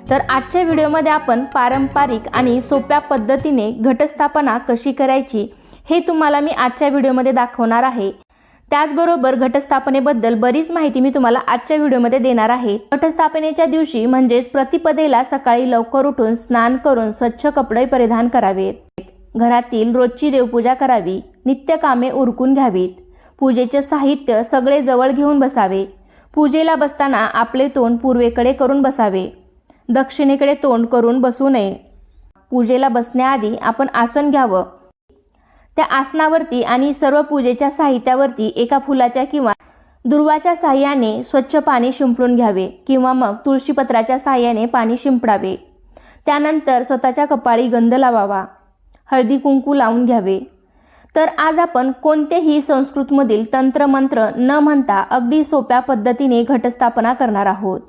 तर आजच्या व्हिडिओमध्ये आपण पारंपरिक आणि सोप्या पद्धतीने घटस्थापना कशी करायची हे तुम्हाला मी आजच्या व्हिडिओमध्ये दाखवणार आहे। त्याचबरोबर घटस्थापनेबद्दल बरीच माहिती मी तुम्हाला आजच्या व्हिडिओमध्ये देणार आहे। घटस्थापनेच्या दिवशी म्हणजेच प्रतिपदेला सकाळी लवकर उठून स्नान करून स्वच्छ कपडे परिधान करावेत। घरातील रोजची देवपूजा करावी, नित्य कामे उरकून घ्यावीत, पूजेचे साहित्य सगळे जवळ घेऊन बसावे। पूजेला बसताना आपले तोंड पूर्वेकडे करून बसावे, दक्षिणेकडे तोंड करून बसू नये। पूजेला बसण्याआधी आपण आसन घ्यावं, त्या आसनावरती आणि सर्व पूजेच्या साहित्यावरती एका फुलाच्या किंवा दुर्वाच्या साहाय्याने स्वच्छ पाणी शिंपडून घ्यावे किंवा मग तुळशीपत्राच्या साहाय्याने पाणी शिंपडावे। त्यानंतर स्वतःच्या कपाळी गंध लावावा, हळदी कुंकू लावून घ्यावे। तर आज आपण कोणतेही संस्कृतमधील तंत्रमंत्र न म्हणता अगदी सोप्या पद्धतीने घटस्थापना करणार आहोत।